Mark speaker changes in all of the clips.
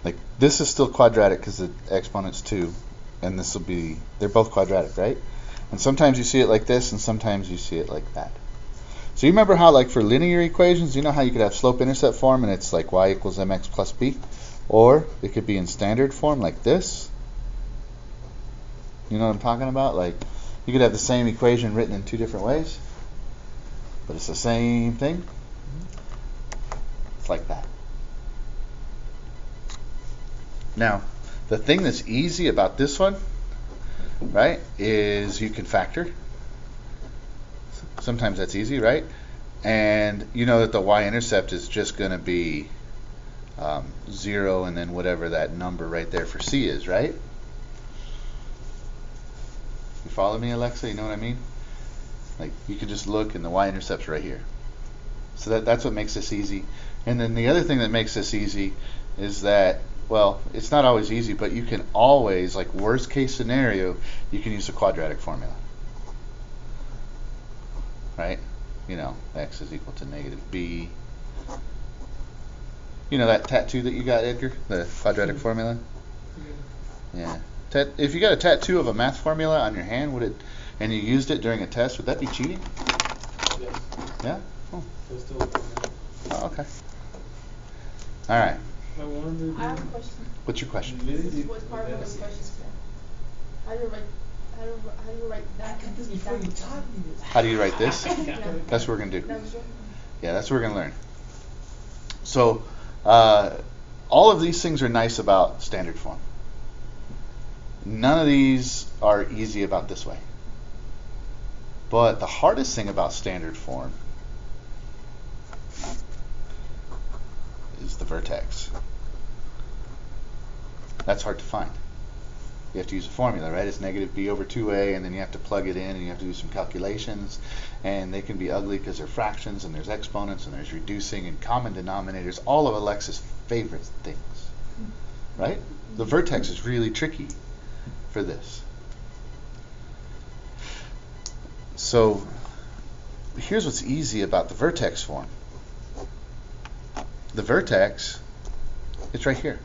Speaker 1: Like this is still quadratic because the exponent's 2, and this will be, they're both quadratic, right? And sometimes you see it like this, and sometimes you see it like that. So you remember how, like for linear equations, you know how you could have slope-intercept form and it's like y equals mx plus b? Or it could be in standard form like this. You know what I'm talking about? Like you could have the same equation written in 2 different ways, but it's the same thing. It's like that. Now, the thing that's easy about this one, right, is you can factor. Sometimes that's easy, right? And you know that the y-intercept is just going to be 0 and then whatever that number right there for c is, right? You follow me, Alexa? You know what I mean? Like you can just look and the y-intercept's right here. So that's what makes this easy. And then the other thing that makes this easy is that, well, it's not always easy, but you can always, like worst case scenario, you can use the quadratic formula. Right? You know, x is equal to negative b. You know that tattoo that you got, Edgar? The quadratic formula? Yeah. If you got a tattoo of a math formula on your hand, and you used it during a test, would that be cheating?
Speaker 2: Yes.
Speaker 1: Yeah? Oh. Oh, okay. All right.
Speaker 3: I have a question.
Speaker 1: What's your question?
Speaker 3: This is what part of the question said. How do you write that?
Speaker 2: Before you taught me this.
Speaker 1: How do you write this?
Speaker 3: Yeah.
Speaker 1: That's what we're going to do.
Speaker 3: That was your-
Speaker 1: Yeah, that's what we're going to learn. So, all of these things are nice about standard form. None of these are easy about this way. But the hardest thing about standard form is the vertex. That's hard to find. You have to use a formula, right? It's negative b over 2a, and then you have to plug it in, and you have to do some calculations, and they can be ugly because they're fractions, and there's exponents, and there's reducing, and common denominators, all of Alexa's favorite things, right? The vertex is really tricky for this. So here's what's easy about the vertex form. The vertex, it's right here.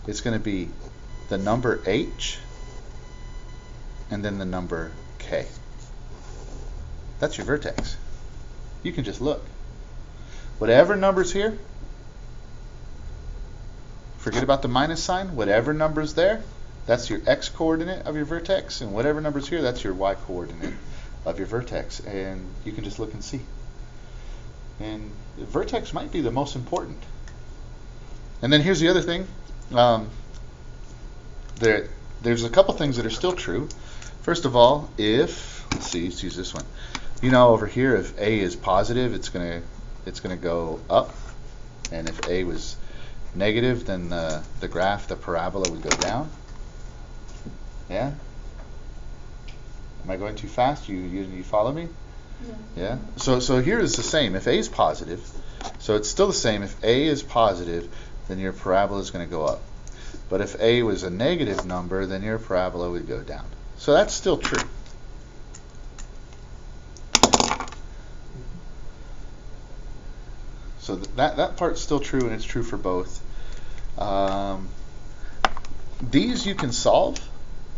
Speaker 1: It's going to be the number h and then the number k. That's your vertex. You can just look. Whatever number's here, forget about the minus sign. Whatever number's there, that's your x coordinate of your vertex, and whatever number's here, that's your y coordinate of your vertex, and you can just look and see. And the vertex might be the most important. And then here's the other thing. There's a couple things that are still true. First of all, let's use this one. You know, over here, if a is positive, it's gonna go up, and if a was negative, then the graph, the parabola, would go down. Yeah. Am I going too fast? You follow me? Yeah. So here is the same. If a is positive, so it's still the same. If a is positive, then your parabola is going to go up. But if a was a negative number, then your parabola would go down. So that's still true. So that part's still true, and it's true for both. These you can solve,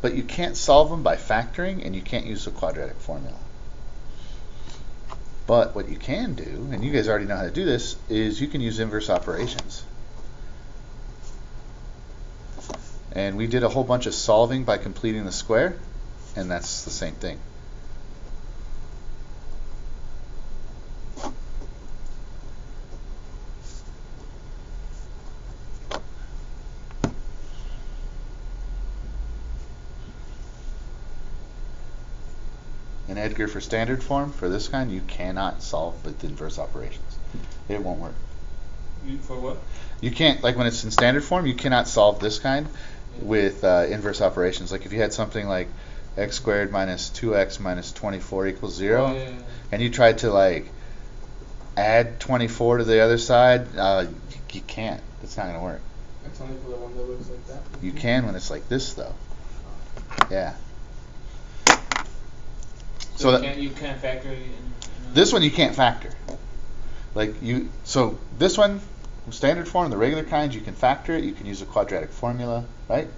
Speaker 1: but you can't solve them by factoring, and you can't use the quadratic formula. But what you can do, and you guys already know how to do this, is you can use inverse operations. And we did a whole bunch of solving by completing the square, and that's the same thing. And Edgar, for standard form, for this kind, you cannot solve with inverse operations. It won't work.
Speaker 2: For what?
Speaker 1: You can't, like when it's in standard form, you cannot solve this kind with inverse operations. Like if you had something like x squared minus 2x minus 24 equals 0, and you tried to like add 24 to the other side, you can't. It's not going to work.
Speaker 2: That's only for the one that looks like that?
Speaker 1: You can when it's like this, though. Yeah.
Speaker 2: So you can't factor it in?
Speaker 1: This one you can't factor. So this one, standard form, the regular kind, you can factor it, you can use a quadratic formula, right?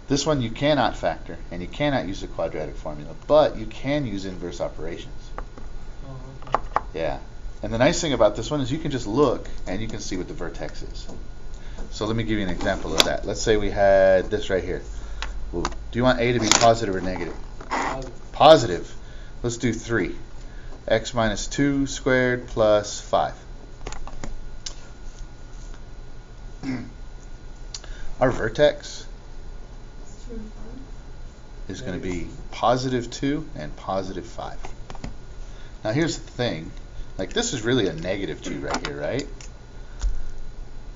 Speaker 1: This one you cannot factor, and you cannot use a quadratic formula, but you can use inverse operations.
Speaker 2: Oh, okay.
Speaker 1: Yeah. And the nice thing about this one is you can just look and you can see what the vertex is. So let me give you an example of that. Let's say we had this right here. Well, do you want A to be positive or negative?
Speaker 2: Positive.
Speaker 1: Positive. Let's do 3. X minus 2 squared plus 5. Our vertex
Speaker 3: It's 2 and 5.
Speaker 1: is going to be positive 2 and positive 5. Now here's the thing. Like, this is really a negative 2 right here, right?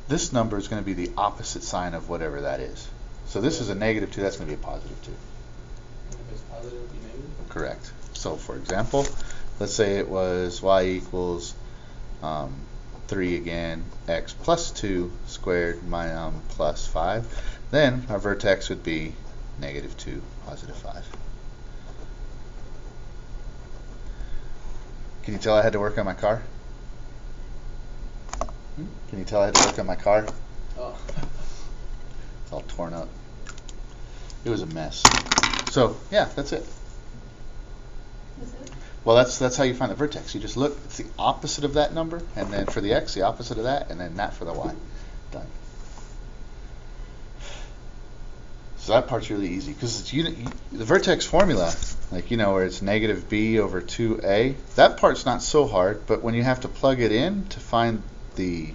Speaker 1: This number is going to be the opposite sign of whatever that is. So this is a negative 2, that's going to be a positive 2.
Speaker 2: And if it's positive, it'll be negative?
Speaker 1: Correct. So for example, let's say it was y equals 3 again, x plus 2 squared minus plus 5. Then our vertex would be negative 2, positive 5. Can you tell I had to work on my car? Can you tell I had to work on my car?
Speaker 2: Oh.
Speaker 1: It's all torn up. It was a mess. So yeah, that's it.
Speaker 3: That's it?
Speaker 1: Well, that's how you find the vertex. You just look, it's the opposite of that number, and then for the x, the opposite of that, and then that for the y. Done. So that part's really easy, because the vertex formula, like, you know, where it's negative b over 2a, that part's not so hard, but when you have to plug it in to find the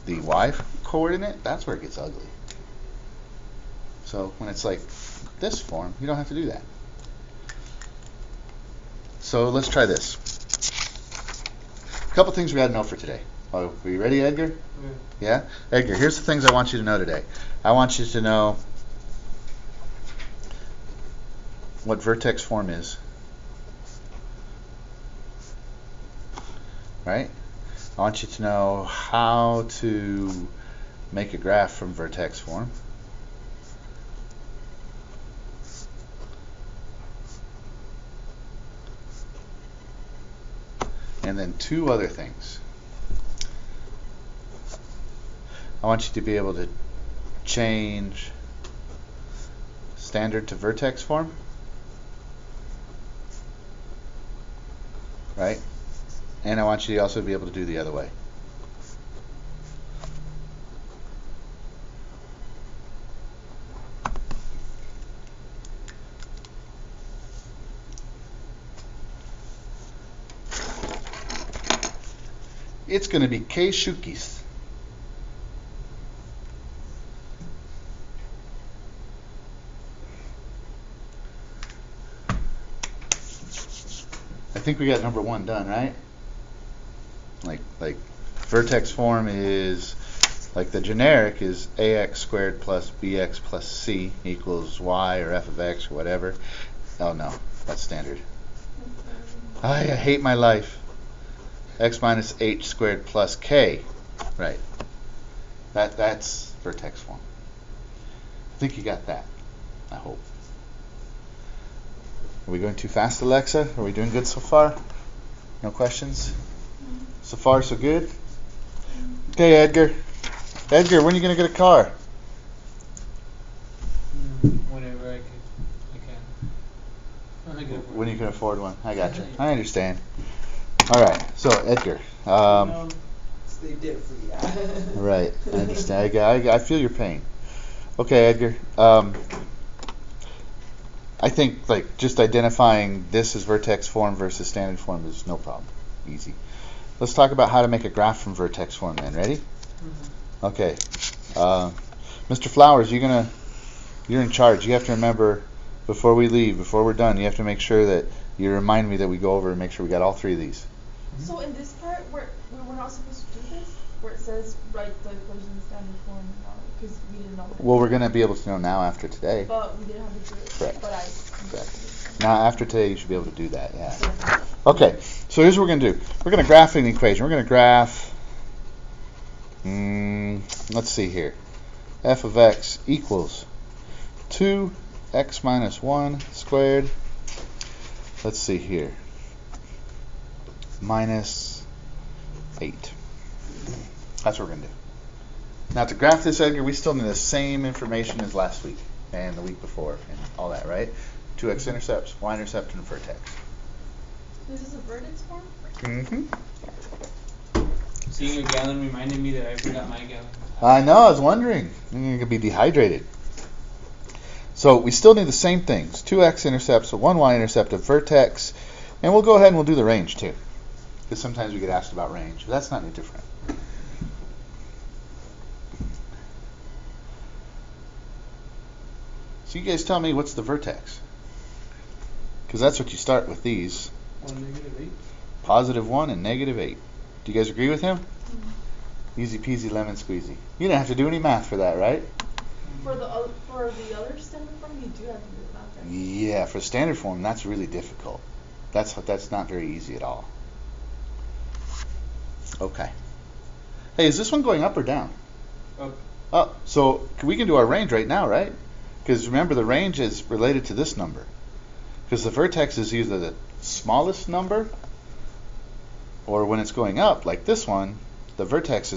Speaker 1: y coordinate, that's where it gets ugly. So when it's like this form, you don't have to do that. So let's try this. A couple things we got to know for today. Oh, are you ready, Edgar? Yeah? Edgar, here's the things I want you to know today. I want you to know what vertex form is. Right? I want you to know how to make a graph from vertex form. And then 2 other things. I want you to be able to change standard to vertex form. Right? And I want you to also be able to do the other way. It's going to be K-Shukis. I think we got number 1 done, right? Like vertex form is, like, the generic is ax squared plus bx plus c equals y or f of x or whatever. Oh no, that's standard. I hate my life. X minus h squared plus k. Right. That's vertex form. I think you got that. I hope. Are we going too fast, Alexa? Are we doing good so far? No questions? So far, so good? Okay, Edgar. Edgar, when are you going to get a car?
Speaker 2: Whenever I can.
Speaker 1: When you can afford one. I got you. I understand. All right. So, Edgar.
Speaker 4: Stay debt free.
Speaker 1: Right. I understand. I feel your pain. Okay, Edgar. I think, like, just identifying this as vertex form versus standard form is no problem. Easy. Let's talk about how to make a graph from vertex form then. Ready?
Speaker 2: Mm-hmm.
Speaker 1: Okay. Mr. Flowers, you're in charge. You have to remember, before we leave, before we're done, you have to make sure that you remind me that we go over and make sure we got all 3 of these.
Speaker 3: So in this part, we're not supposed to do this? Where it says write the equation in standard form and all, because we didn't know it.
Speaker 1: Well, we're going to be able to know now after today.
Speaker 3: But we didn't have to do it.
Speaker 1: Correct.
Speaker 3: But
Speaker 1: Correct. Now, after today, you should be able to do that, yeah. Okay, so here's what we're going to do. We're going to graph an equation. We're going to graph, let's see here. F of x equals 2x minus 1 squared. Let's see here. Minus 8. That's what we're going to do. Now to graph this, Edgar, we still need the same information as last week and the week before and all that, right? 2 X-intercepts, Y-intercept, and vertex.
Speaker 3: This is a vertex form?
Speaker 1: Mm-hmm.
Speaker 2: Seeing a gallon reminded me that I forgot my gallon.
Speaker 1: I know, I was wondering. You're going to be dehydrated. So we still need the same things. 2 X-intercepts, 1 Y-intercept, a vertex, and we'll go ahead and we'll do the range too. Because sometimes we get asked about range. But that's not any different. So you guys tell me what's the vertex? Because that's what you start with these.
Speaker 2: 1, -8.
Speaker 1: Positive 1 and negative 8. Do you guys agree with him?
Speaker 3: Mm-hmm.
Speaker 1: Easy peasy lemon squeezy. You didn't have to do any math for that, right?
Speaker 3: For the other standard form, you do have to do the math, right?
Speaker 1: Yeah, for standard form, that's really difficult. That's not very easy at all. Okay. Hey, is this one going up or down?
Speaker 2: Up.
Speaker 1: Up. So we can do our range right now, right? Because remember, the range is related to this number. Because the vertex is either the smallest number, or when it's going up, like this one, the vertex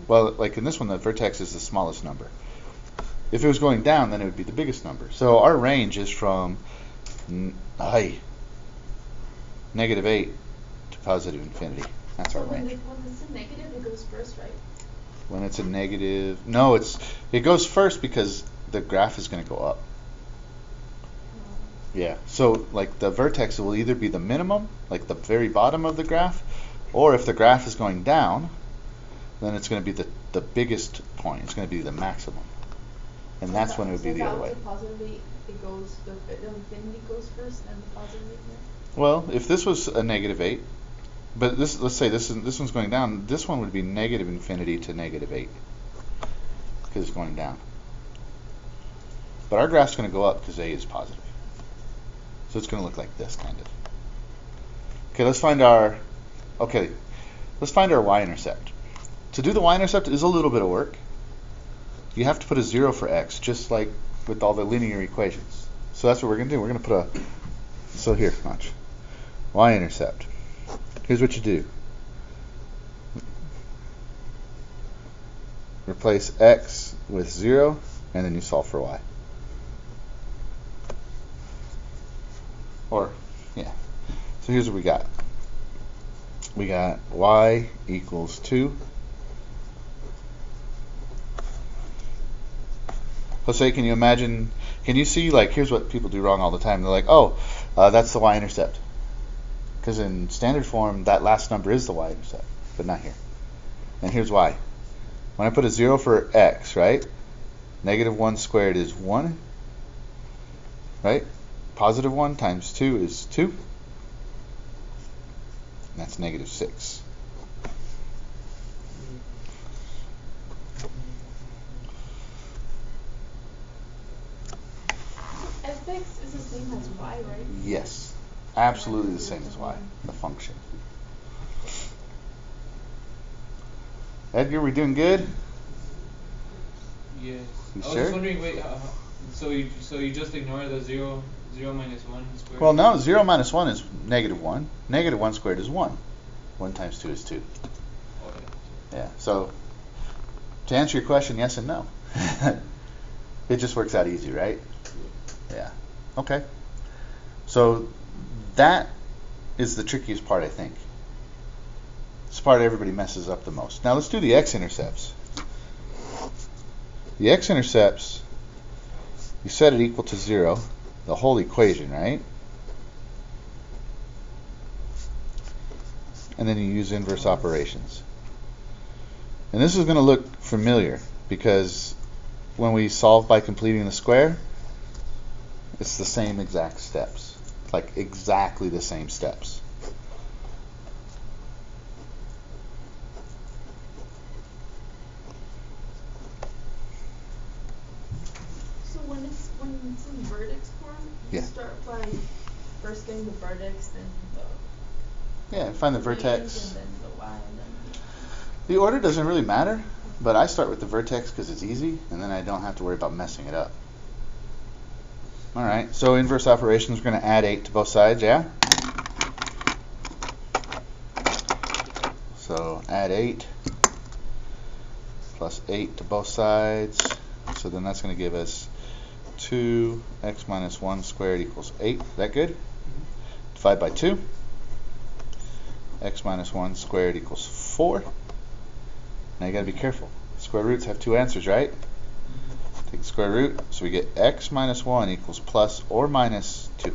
Speaker 1: well, like in this one, the vertex is the smallest number. If it was going down, then it would be the biggest number. So our range is from negative 8 to positive infinity. That's our range.
Speaker 3: When it's a negative, it goes first, right?
Speaker 1: When it's a negative, no, it goes first because the graph is going to go up. Yeah, so like the vertex will either be the minimum, like the very bottom of the graph, or if the graph is going down, then it's going to be the biggest point. It's going to be the maximum. And that's when it would be the other way.
Speaker 3: Positively, the infinity goes first and the positive next?
Speaker 1: Well, if this was a negative 8, but let's say this one's going down, this one would be negative infinity to negative 8 because it's going down. But our graph's going to go up because A is positive. So it's going to look like this, kind of. Okay, let's find our Y-intercept. To do the Y-intercept is a little bit of work. You have to put a 0 for x, just like with all the linear equations. So that's what we're going to do. We're going to put so here, watch. Y-intercept. Here's what you do. Replace x with 0, and then you solve for y. Yeah. So here's what we got. We got y equals 2. Jose, can you see, like, here's what people do wrong all the time. They're like, that's the Y-intercept. Because in standard form, that last number is the Y-intercept, but not here. And here's why. When I put a 0 for x, right? Negative 1 squared is 1, right? Positive 1 times 2 is 2. And that's negative 6.
Speaker 3: Fx is the same as y, right?
Speaker 1: Yes, absolutely the same as y, the function. Edgar, we doing good?
Speaker 2: Yes.
Speaker 1: You
Speaker 2: I was
Speaker 1: sure?
Speaker 2: just wondering, wait, so you just ignore the 0 minus 1 squared?
Speaker 1: Well, no, 0 minus 1 is negative 1. Negative 1 squared is 1. 1 times 2 is 2.
Speaker 2: Okay.
Speaker 1: Yeah, so to answer your question, yes and no. It just works out easy, right? Yeah. Okay. So that is the trickiest part, I think. It's the part everybody messes up the most. Now let's do the X-intercepts. The X-intercepts, you set it equal to 0, the whole equation, right? And then you use inverse operations. And this is going to look familiar because when we solve by completing the square, it's the same exact steps, like exactly the same steps.
Speaker 3: So when it's in vertex form, you
Speaker 1: Yeah.
Speaker 3: start by first getting the vertex, then
Speaker 1: Yeah, find the
Speaker 3: range,
Speaker 1: vertex.
Speaker 3: and then the y, and then
Speaker 1: The order doesn't really matter, but I start with the vertex because it's easy, and then I don't have to worry about messing it up. Alright, so inverse operations, we're going to add 8 to both sides, yeah? So add 8 plus 8 to both sides. So then that's going to give us 2x minus 1 squared equals 8. Is that good? Divide by 2. X minus 1 squared equals 4. Now you got to be careful. Square roots have two answers, right? Take the square root, so we get x minus 1 equals plus or minus 2.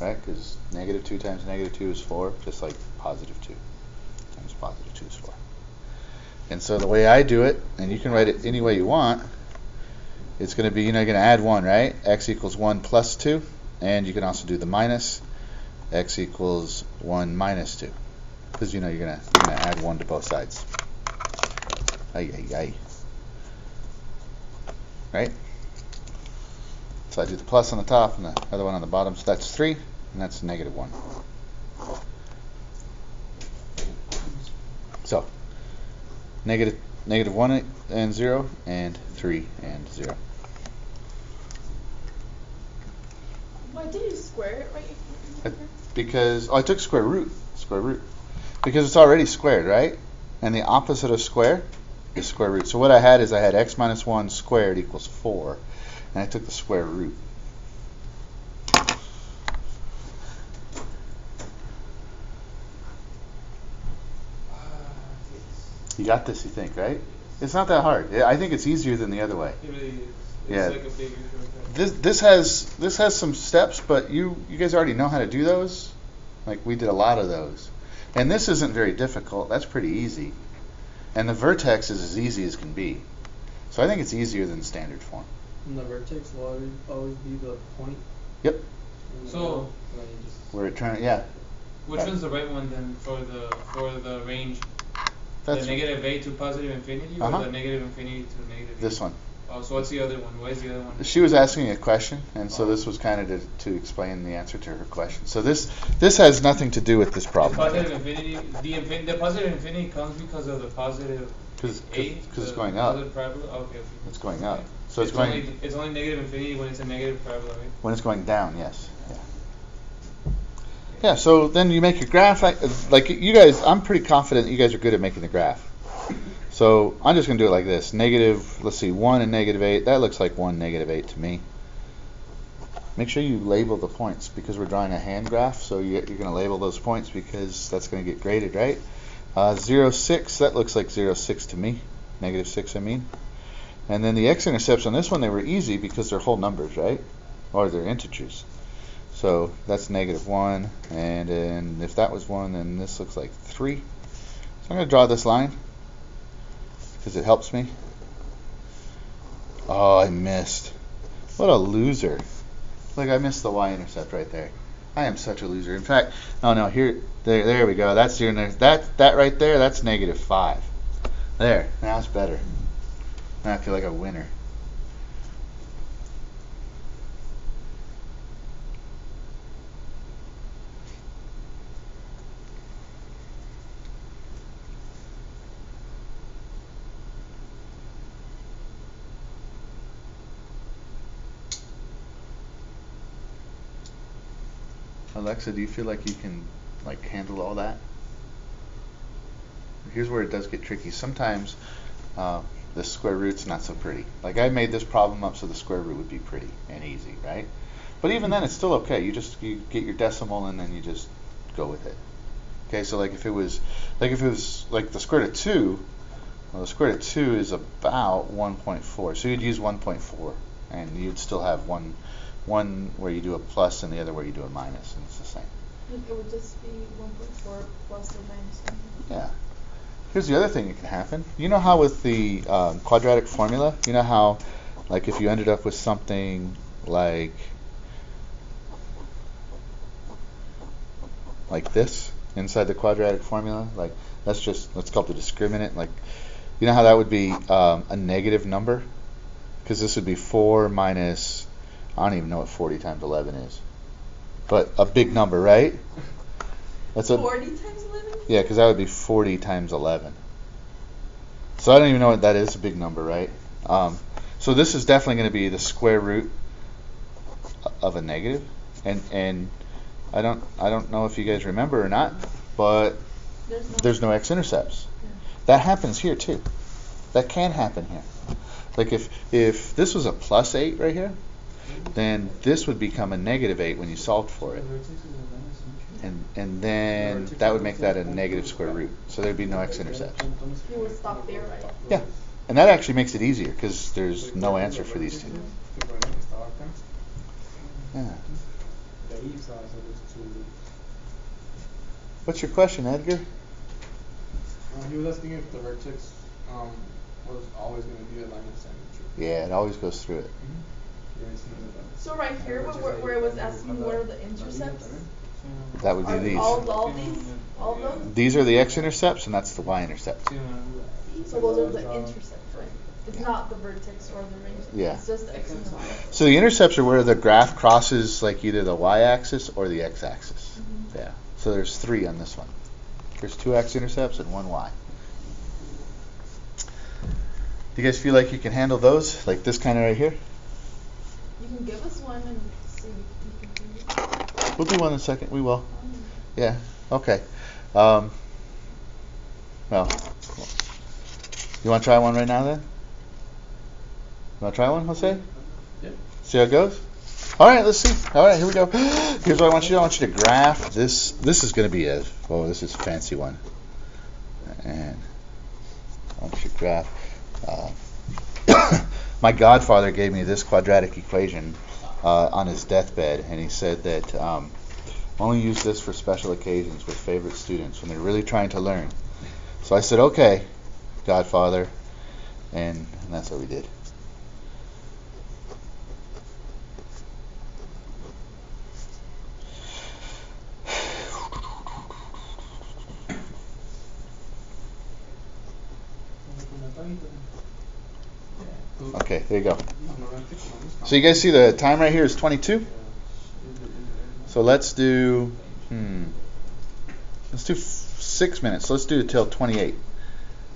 Speaker 1: Right? Because negative 2 times negative 2 is 4, just like positive 2 times positive 2 is 4. And so the way I do it, and you can write it any way you want, it's going to be, you're going to add 1, right? X equals 1 plus 2, and you can also do the minus. X equals 1 minus 2, because you're going to add 1 to both sides. Ay, ay, ay. Right? So I do the plus on the top and the other one on the bottom, so that's 3, and that's negative 1. So, negative 1 and 0, and 3 and 0.
Speaker 3: Why did you square it right?
Speaker 1: Because I took square root, because it's already squared, right? And the opposite of square is square root. So what I had is I had x minus 1 squared equals 4, and I took the square root. You got this, you think, right? It's not that hard. I think it's easier than the other way.
Speaker 2: It really is. It's
Speaker 1: Yeah.
Speaker 2: like a big
Speaker 1: This has some steps, but you guys already know how to do those. Like we did a lot of those. And this isn't very difficult. That's pretty easy. And the vertex is as easy as can be. So I think it's easier than standard form.
Speaker 4: And the vertex will always be the point.
Speaker 1: Yep.
Speaker 4: in the
Speaker 2: So-
Speaker 4: middle, where you just-
Speaker 1: Where it turns, yeah.
Speaker 2: Which one's the right one then for the range?
Speaker 1: That's
Speaker 2: the negative a to positive infinity, or
Speaker 1: Uh-huh.
Speaker 2: the negative infinity to negative a?
Speaker 1: this one.
Speaker 2: Oh, so what's the other one? What is the other one?
Speaker 1: She was asking a question, and so this was kind of to explain the answer to her question. So this has nothing to do with this
Speaker 2: The
Speaker 1: problem.
Speaker 2: positive infinity. The positive infinity comes because of the positive
Speaker 1: Because
Speaker 2: a.
Speaker 1: it's
Speaker 2: the
Speaker 1: going up.
Speaker 2: positive parabola. Oh, okay.
Speaker 1: It's going up.
Speaker 2: Okay.
Speaker 1: So it's going
Speaker 2: It's only negative infinity when it's a negative parabola, right?
Speaker 1: when it's going down. Yes. Yeah. Yeah. So then you make your graph. Like you guys, I'm pretty confident you guys are good at making the graph. So I'm just going to do it like this. Negative, let's see, 1 and negative 8. That looks like 1, negative 8 to me. Make sure you label the points because we're drawing a hand graph. So you're going to label those points because that's going to get graded, right? 0, 6, that looks like 0, 6 to me. Negative 6, I mean. And then the X-intercepts on this one, they were easy because they're whole numbers, right? Or they're integers. So that's negative 1. And then if that was 1, then this looks like 3. So I'm going to draw this line, because it helps me. Oh, I missed. What a loser. Look, I missed the Y-intercept right there. I am such a loser. In fact, no, there we go. That's your that right there, that's negative 5. There, now it's better. Now I feel like a winner. Alexa, do you feel like you can handle all that? Here's where it does get tricky. Sometimes the square root's not so pretty. Like I made this problem up so the square root would be pretty and easy, right? But even then, it's still okay. You get your decimal and then you just go with it. Okay, so if it was like the square root of 2, well, the square root of 2 is about 1.4. So you'd use 1.4, and you'd still have one where you do a plus and the other where you do a minus, and it's the same.
Speaker 3: It would just be 1.4 plus or minus 1.
Speaker 1: Yeah. Here's the other thing that can happen. You know how with the quadratic formula, you know how if you ended up with something like this inside the quadratic formula, let's call it the discriminant. You know how that would be a negative number, because this would be 4 minus, I don't even know what 40 times 11 is, but a big number, right? That's
Speaker 3: 40 times 11?
Speaker 1: Yeah, because that would be 40 times 11. So I don't even know what that is, a big number, right? So this is definitely going to be the square root of a negative, and I don't know if you guys remember or not, but there's no X-intercepts.
Speaker 3: Yeah.
Speaker 1: That happens here too. That can happen here. Like if this was a plus 8 right here, then this would become a negative 8 when you solved for it. And then that would make that a negative square root. So there'd be no X-intercepts.
Speaker 3: You would stop there, right?
Speaker 1: Yeah. And that actually makes it easier because there's no answer for these two. Yeah. What's your question, Edgar?
Speaker 4: He was asking if the vertex was always going to be a line of symmetry.
Speaker 1: Yeah, it always goes through it.
Speaker 3: So right here, where it was asking what are the intercepts?
Speaker 1: That would be these.
Speaker 3: All these? All those?
Speaker 1: These are the X-intercepts, and that's the Y-intercept.
Speaker 3: So those are the intercepts, right? It's not the vertex or the range.
Speaker 1: Yeah.
Speaker 3: It's just the X and the Y.
Speaker 1: So the intercepts are where the graph crosses like either the Y-axis or the X-axis.
Speaker 3: Mm-hmm.
Speaker 1: Yeah. So there's 3 on this one. There's 2 X-intercepts and 1 Y. Do you guys feel like you can handle those? Like this kind of right here?
Speaker 3: You can give us one and see if you can do it.
Speaker 1: We'll do one in a second. We will. Yeah. Okay. Well, cool. You want to try one right now then? You want to try one, Jose?
Speaker 4: Yeah.
Speaker 1: See how it goes? All right, let's see. All right, here we go. Here's what I want you to do. I want you to graph this. This is going to be this is a fancy one. And I want you to graph. My godfather gave me this quadratic equation on his deathbed, and he said that only use this for special occasions with favorite students when they're really trying to learn. So I said, okay, godfather, and that's what we did. Okay, there you go. So you guys see the time right here is 22? So let's do 6 minutes. Let's do it till 28.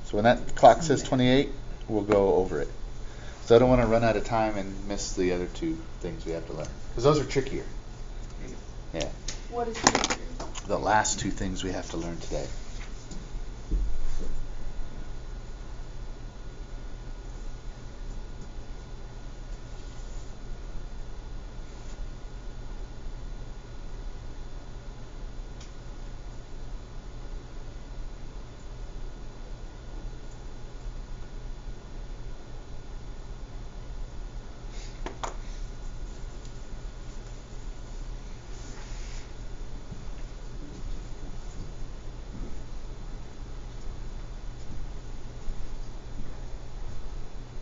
Speaker 1: So when that clock says 28, we'll go over it. So I don't want to run out of time and miss the other 2 things we have to learn. Because those are trickier. Yeah.
Speaker 3: What is trickier?
Speaker 1: The last 2 things we have to learn today.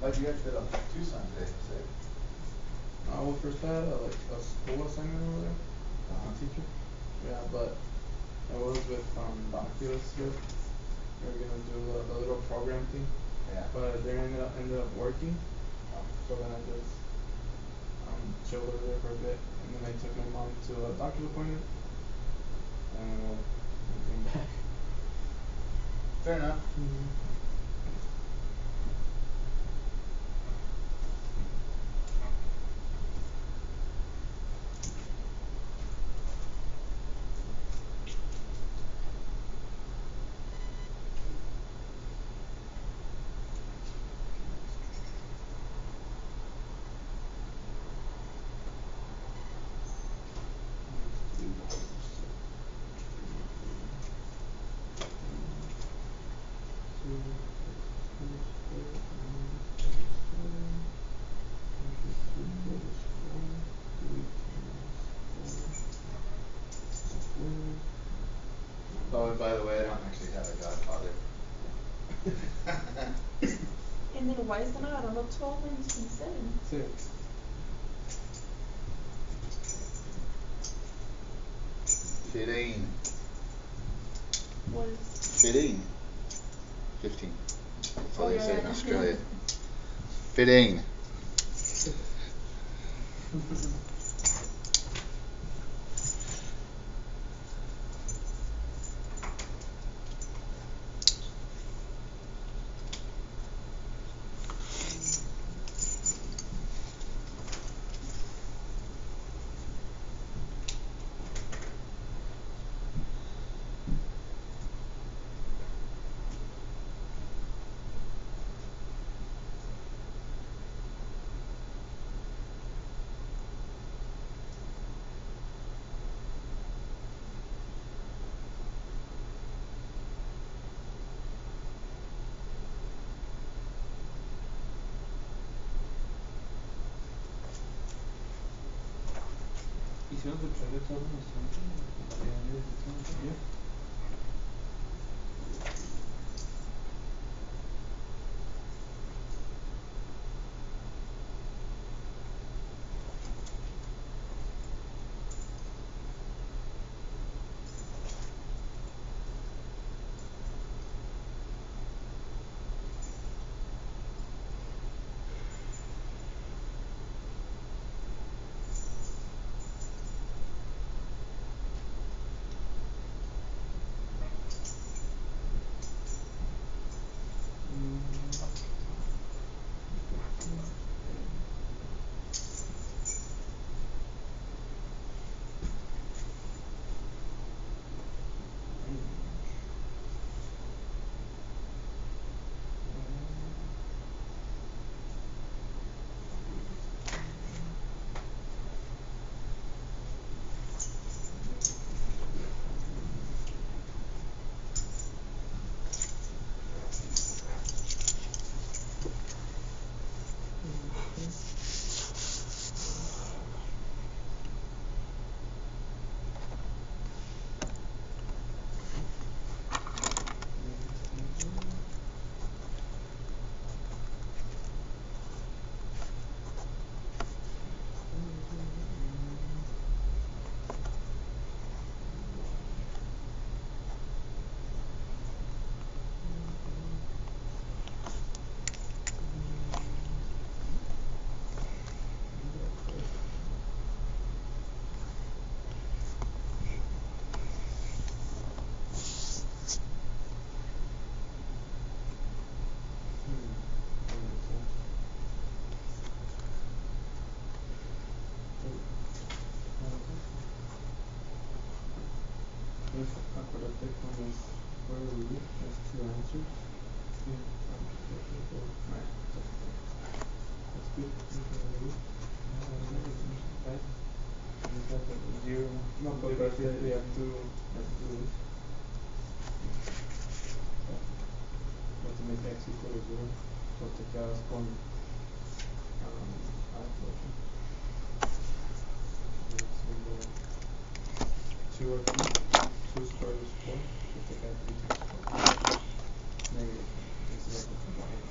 Speaker 1: How'd you guys fit on Tucson today?
Speaker 4: Well, first I had a school assignment over there, teacher. Yeah, but it was with the Oculus stuff. We were gonna do a little program thing.
Speaker 1: Yeah.
Speaker 4: But it ended up working. So then I just chilled over there for a bit, and then I took my mom to a doctor's appointment, and I came back.
Speaker 1: Fair enough.
Speaker 4: Mm-hmm.
Speaker 1: Oh, and by the way, I don't actually have a godfather.
Speaker 3: And then why is that not? I don't know, 12 minus 27.
Speaker 4: 6.
Speaker 1: Fitting.
Speaker 3: What is?
Speaker 1: Fitting. 15. That's all
Speaker 3: Oh,
Speaker 1: they
Speaker 3: yeah,
Speaker 1: say in
Speaker 3: yeah.
Speaker 1: Australia. Fitting.
Speaker 2: hicieron su proyecto todos los estudiantes.
Speaker 4: Yeah. If a quadratic form is square root has two answers. Right. That's good.
Speaker 2: Zero.
Speaker 4: No, but that's it. We have to do this. We have to make x equal to 0. So te quedas con two or three. 2 squared is 4. So te queda 3 times 4. Negative. Instead of combine.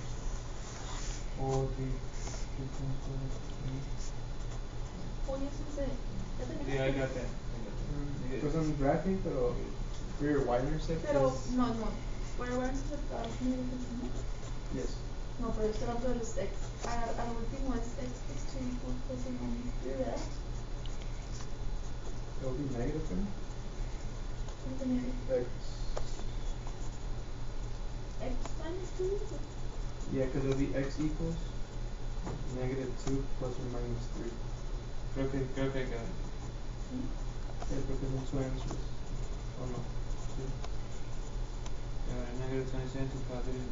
Speaker 4: 4, 3 times 4 is 3.
Speaker 3: Oh, yes, you said.
Speaker 2: Yeah, I got that.
Speaker 4: Pues en bracket, pero for your Y-Intercept
Speaker 3: Pero,
Speaker 4: is...
Speaker 3: no. For your Y-Intercept,
Speaker 4: Yes.
Speaker 3: no, pero estoy hablando de los X. Al último es X plus 2 equals plus or minus 3, ¿verdad?
Speaker 4: It will be negative then?
Speaker 3: ¿Cuánto tiene?
Speaker 4: X.
Speaker 3: X minus 2?
Speaker 4: Yeah, because it'll be x equals negative 2 plus or minus 3.
Speaker 2: Creo que got it.
Speaker 3: ¿Sí?
Speaker 4: Yeah, because in 2 answers. Oh no. 2.
Speaker 2: Negative 27 to positive.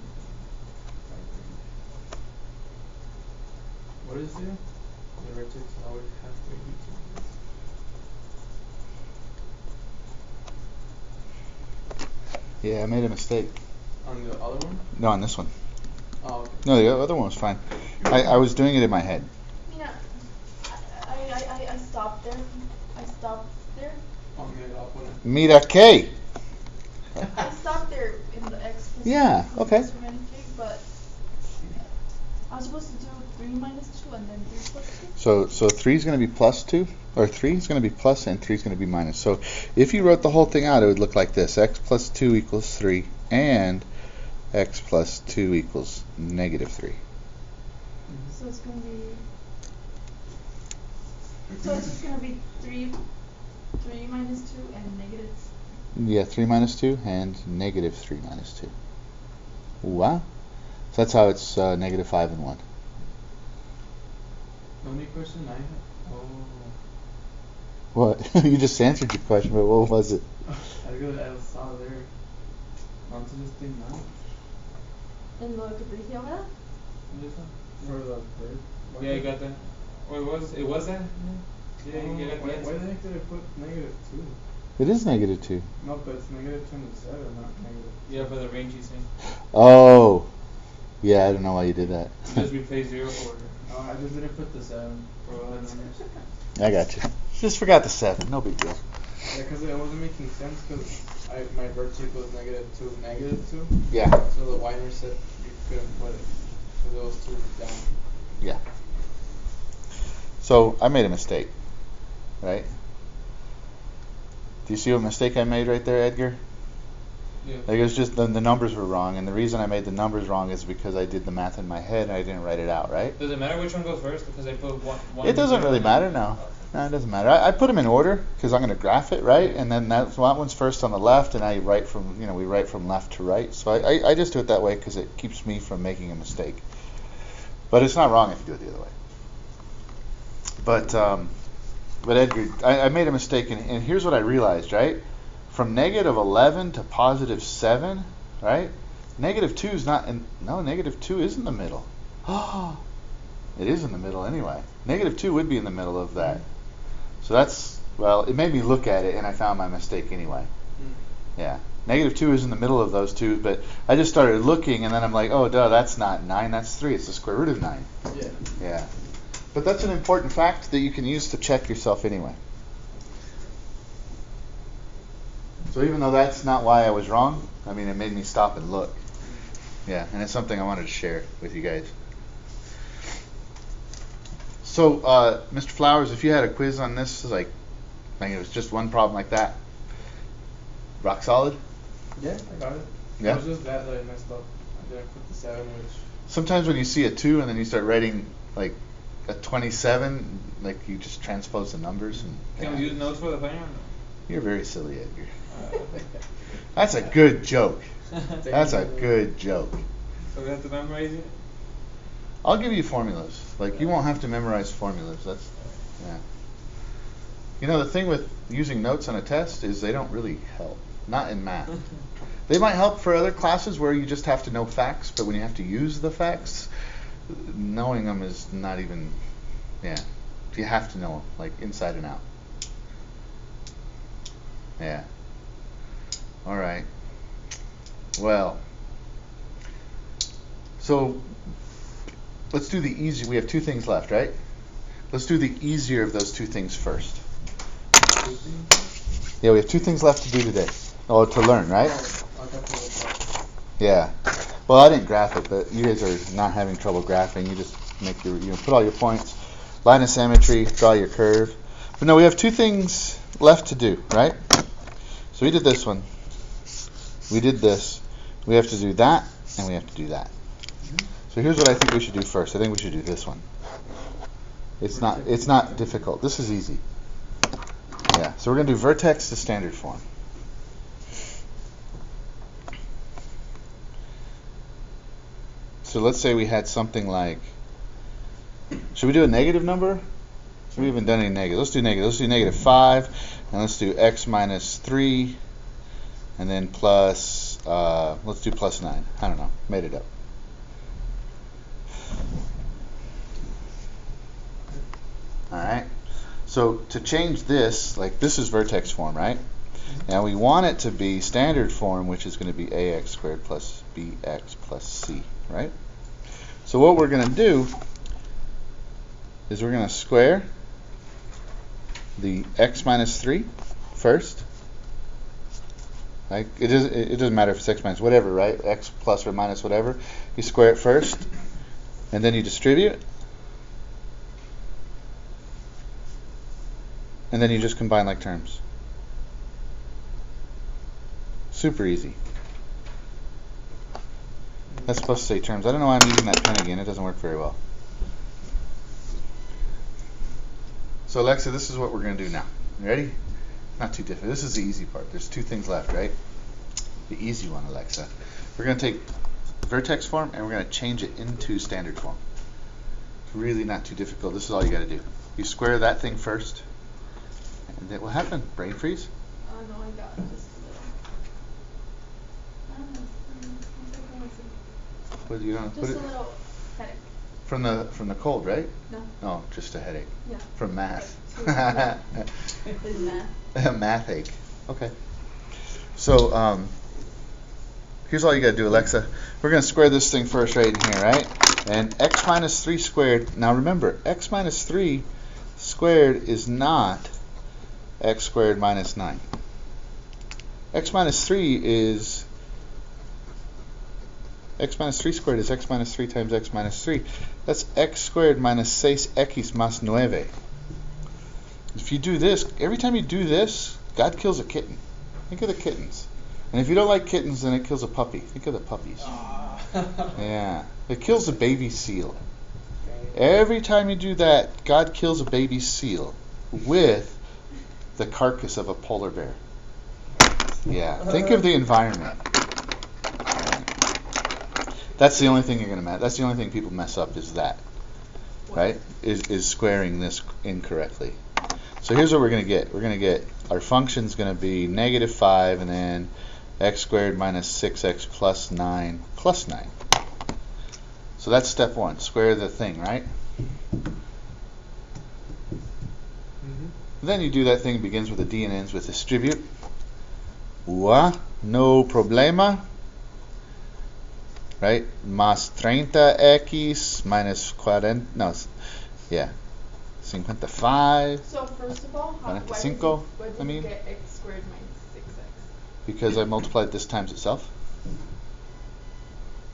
Speaker 4: What is it? The vertex always halfway between.
Speaker 1: Yeah, I made a mistake.
Speaker 4: On the other one?
Speaker 1: No, on this one.
Speaker 4: Oh, okay.
Speaker 1: No, the other one was fine. I was doing it in my head.
Speaker 3: Mira, I stopped there.
Speaker 4: Oh, mira, I'll put it.
Speaker 1: Mira que.
Speaker 3: I stopped there in the X plus
Speaker 1: Yeah,
Speaker 3: 2
Speaker 1: okay.
Speaker 3: plus or minus 3, but I was supposed to do 3 minus 2 and then 3 plus 2.
Speaker 1: So 3 is going to be plus 2, or 3 is going to be plus and 3 is going to be minus. So if you wrote the whole thing out, it would look like this. X plus 2 equals 3 and x plus 2 equals negative 3.
Speaker 3: So it's going to be... So it's just going to be 3 minus 2 and negative...
Speaker 1: Yeah, 3 minus 2 and negative 3 minus 2. Wow. So that's how it's negative 5 and 1.
Speaker 2: The only question I have. Oh.
Speaker 1: What? You just answered your question, but what was it?
Speaker 4: I saw there. Onto this thing now.
Speaker 3: En lo que te dije ahora.
Speaker 4: For the third.
Speaker 2: Yeah, I got that. Or it was that? Yeah, you got
Speaker 4: why
Speaker 2: that.
Speaker 4: the heck did I put negative 2?
Speaker 1: It is negative 2.
Speaker 4: No, but it's negative 27, not negative.
Speaker 2: Yeah, for the range he's saying.
Speaker 1: Oh. Yeah, I don't know why you did that.
Speaker 2: Just replace 0 for.
Speaker 4: No, I just didn't put the 7 for other numbers.
Speaker 1: I got you. Just forgot the 7. No big deal.
Speaker 4: Yeah, because it wasn't making sense because my vertex was -2, -2.
Speaker 1: Yeah.
Speaker 4: So the Y-intercept, you couldn't put it because it was too down.
Speaker 1: Yeah. So I made a mistake, right? Do you see what mistake I made right there, Edgar?
Speaker 2: Yeah.
Speaker 1: Like it was just the numbers were wrong, and the reason I made the numbers wrong is because I did the math in my head and I didn't write it out, right?
Speaker 2: Does it matter which one goes first? Because I put one.
Speaker 1: It doesn't really matter, no. No, it doesn't matter. I put them in order because I'm going to graph it, right? And then that one's first on the left, and I write from, we write from left to right. So I just do it that way because it keeps me from making a mistake. But it's not wrong if you do it the other way. But Edgar, I made a mistake, and here's what I realized, right? From -11 to +7, right? -2 is not in, no, -2 is in the middle. It is in the middle anyway. -2 would be in the middle of that. So that's, well, it made me look at it, and I found my mistake anyway. Yeah. -2 is in the middle of those two, but I just started looking, and then I'm like, oh, duh, that's not 9, that's 3. It's the square root of 9.
Speaker 4: Yeah.
Speaker 1: Yeah. But that's an important fact that you can use to check yourself anyway. So even though that's not why I was wrong, I mean, it made me stop and look. Yeah, and it's something I wanted to share with you guys. So, Mr. Flowers, if you had a quiz on this, like it was just one problem like that, rock solid?
Speaker 4: Yeah, I got it.
Speaker 1: Yeah?
Speaker 4: It was just that I messed up. I didn't put the 7, which...
Speaker 1: Sometimes when you see a 2 and then you start writing, like, a 27, like, you just transpose the numbers. And
Speaker 2: Can we use notes for the final?
Speaker 1: You're very silly, Edgar. That's a good joke. That's a good joke.
Speaker 2: So we have to memorize it?
Speaker 1: I'll give you formulas. Like, you won't have to memorize formulas. That's, yeah. You know, the thing with using notes on a test is they don't really help. Not in math. They might help for other classes where you just have to know facts, but when you have to use the facts, knowing them is not even, yeah. You have to know them, like, inside and out. Yeah. All right. Well, so let's do the easy. We have 2 things left, right? Let's do the easier of those 2 things first. Yeah, we have 2 things left to do today. Oh, to learn, right? Yeah. Well, I didn't graph it, but you guys are not having trouble graphing. You just make your, put all your points, line of symmetry, draw your curve. But no, we have 2 things left to do, right? So we did this one. We did this. We have to do that, and we have to do that. So here's what I think we should do first. I think we should do this one. It's not difficult. This is easy. Yeah. So we're going to do vertex to standard form. So let's say we had something like, should we do a negative number? We haven't done any negative. Let's do negative. Let's do -5, and let's do x minus 3, and then plus, let's do plus 9. I don't know. Made it up. Alright. So to change this, like this is vertex form, right? Now we want it to be standard form, which is going to be ax squared plus bx plus c, right? So what we're going to do is we're going to square the x minus 3 first. Like it doesn't matter if it's x minus whatever, right? X plus or minus whatever. You square it first, and then you distribute, and then you just combine like terms. Super easy. That's supposed to say terms. I don't know why I'm using that pen again. It doesn't work very well. So Alexa, this is what we're going to do now. You ready? Not too difficult. This is the easy part. There's 2 things left, right? The easy one, Alexa. We're going to take vertex form and we're going to change it into standard form. It's really not too difficult. This is all you got to do. You square that thing first, and it will happen. Brain freeze.
Speaker 3: No, I got it. Just a little.
Speaker 1: What, you don't
Speaker 3: Just
Speaker 1: put
Speaker 3: a
Speaker 1: it
Speaker 3: little headache.
Speaker 1: from the cold, right?
Speaker 3: No.
Speaker 1: No, just a headache.
Speaker 3: Yeah.
Speaker 1: From math.
Speaker 3: Is math.
Speaker 1: Math ache. Okay. So here's all you got to do, Alexa. We're going to square this thing first right in here, right? And x minus 3 squared. Now remember, x minus 3 squared is not x squared minus 9. X minus 3 is x minus 3 squared is x minus 3 times x minus 3. That's x squared minus 6x más 9. If you do this, every time you do this, God kills a kitten. Think of the kittens. And if you don't like kittens, then it kills a puppy. Think of the puppies. Yeah. It kills a baby seal. Every time you do that, God kills a baby seal with the carcass of a polar bear. Yeah. Think of the environment. That's the only thing you're gonna that's the only thing people mess up is that. Right? Is squaring this incorrectly. So here's what we're gonna get. We're gonna get our function's gonna be negative 5 and then x squared minus 6x plus 9 plus 9. So that's step 1. Square the thing, right? Then you do that thing, begins with a D and ends with distribute. No problema. Right? Más 30x minus 40. No, yeah. 55.
Speaker 3: So first of all, why did you get x squared minus 6x?
Speaker 1: Because I multiplied this times itself.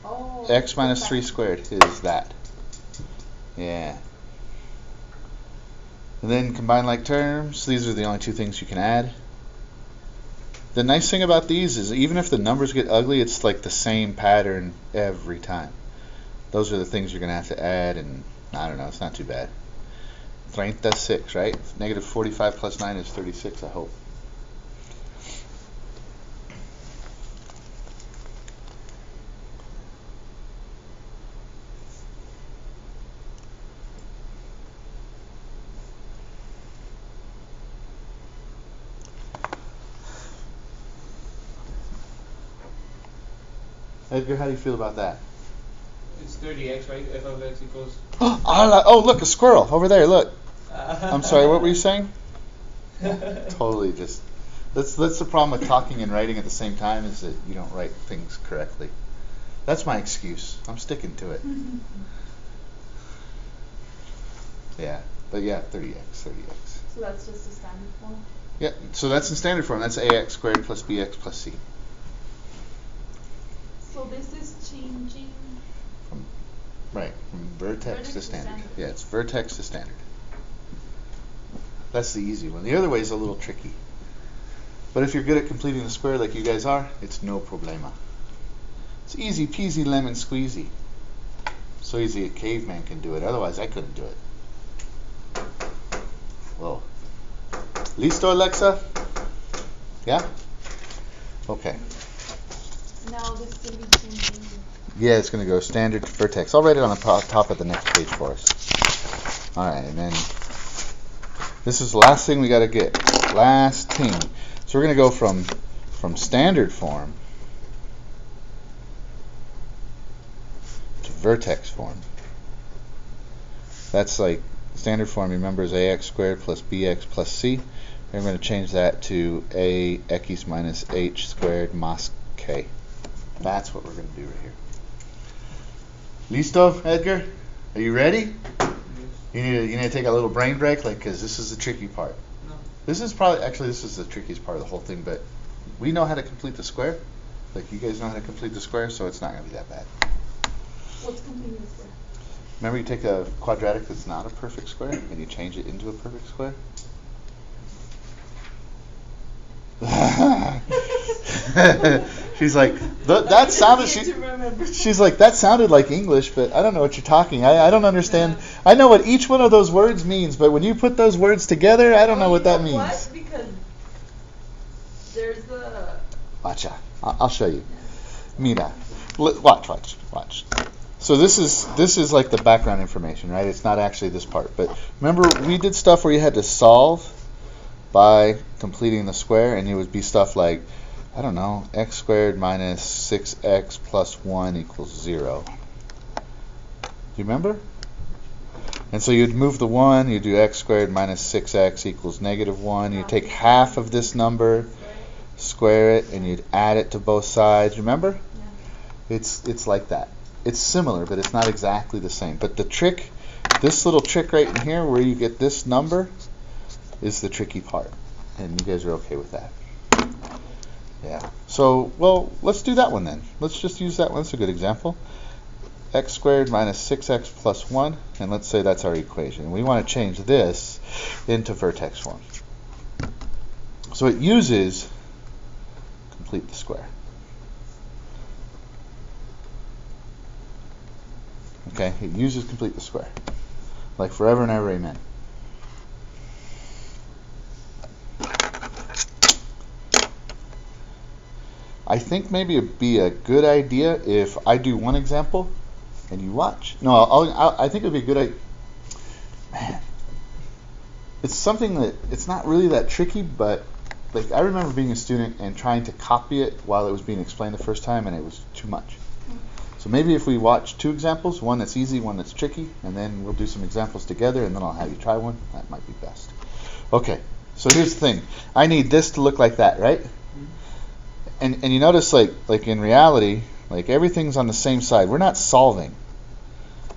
Speaker 3: Oh.
Speaker 1: X minus 3 squared is that. Yeah. And then combine like terms. These are the only two things you can add. The nice thing about these is even if the numbers get ugly, it's like the same pattern every time. Those are the things you're going to have to add, and I don't know, it's not too bad. 36, right? Negative 45 plus 9 is 36, I hope. Edgar, how do you feel about that?
Speaker 2: It's 30x, right? F of x equals...
Speaker 1: Oh, look, a squirrel over there, look. I'm sorry, what were you saying? Totally just... That's the problem with talking and writing at the same time is that you don't write things correctly. That's my excuse. I'm sticking to it. Yeah, but yeah, 30x.
Speaker 3: So that's just a standard form?
Speaker 1: Yeah, so that's in standard form. That's ax squared plus bx plus c.
Speaker 3: So this is changing...
Speaker 1: From vertex to standard. Yeah, it's vertex to standard. That's the easy one. The other way is a little tricky. But if you're good at completing the square like you guys are, it's no problema. It's easy peasy lemon squeezy. So easy a caveman can do it. Otherwise, I couldn't do it. Whoa. Listo, Alexa? Yeah? Okay.
Speaker 3: Now this is going to be changing.
Speaker 1: Yeah, it's going to go standard to vertex. I'll write it on the top of the next page for us. All right, and then this is the last thing we got to get. Last thing. So we're going to go from standard form to vertex form. That's like standard form, remember, is ax squared plus bx plus c. We're going to change that to ax minus h squared más k. That's what we're going to do right here. Listo, Edgar? Are you ready? You need to take a little brain break, because this is the tricky part.
Speaker 2: No.
Speaker 1: This is the trickiest part of the whole thing, but we know how to complete the square. Like, you guys know how to complete the square, so it's not going to be that bad.
Speaker 3: What's completing the square?
Speaker 1: Remember, you take a quadratic that's not a perfect square, and you change it into a perfect square? She's like, that sounded. She's like, that sounded like English, but I don't know what you're talking. I don't understand. I know what each one of those words means, but when you put those words together, I don't know what that means.
Speaker 3: What? Because there's the.
Speaker 1: Watch out. I'll show you. Mira, watch. So this is like the background information, right? It's not actually this part, but remember we did stuff where you had to solve by completing the square, and it would be stuff like, I don't know, x squared minus 6x plus 1 equals 0. Do you remember? And so you'd move the 1, you'd do x squared minus 6x equals negative 1. You'd take half of this number, square it, and you'd add it to both sides. Remember? Yeah. It's like that. It's similar, but it's not exactly the same. But the trick, this little trick right in here where you get this number, is the tricky part. And you guys are okay with that? Yeah. So, well, let's do that one then. Let's just use that one. That's a good example. X squared minus 6x plus 1, and let's say that's our equation. We want to change this into vertex form. So it uses complete the square. Okay, it uses complete the square. Like forever and ever, amen. I think maybe it'd be a good idea if I do one example and you watch. No, I think it'd be a good idea. Man, it's something that it's not really that tricky, but like I remember being a student and trying to copy it while it was being explained the first time, and it was too much. So maybe if we watch two examples, one that's easy, one that's tricky, and then we'll do some examples together, and then I'll have you try one. That might be best. Okay, so here's the thing. I need this to look like that, right? And you notice like in reality, like everything's on the same side. We're not solving.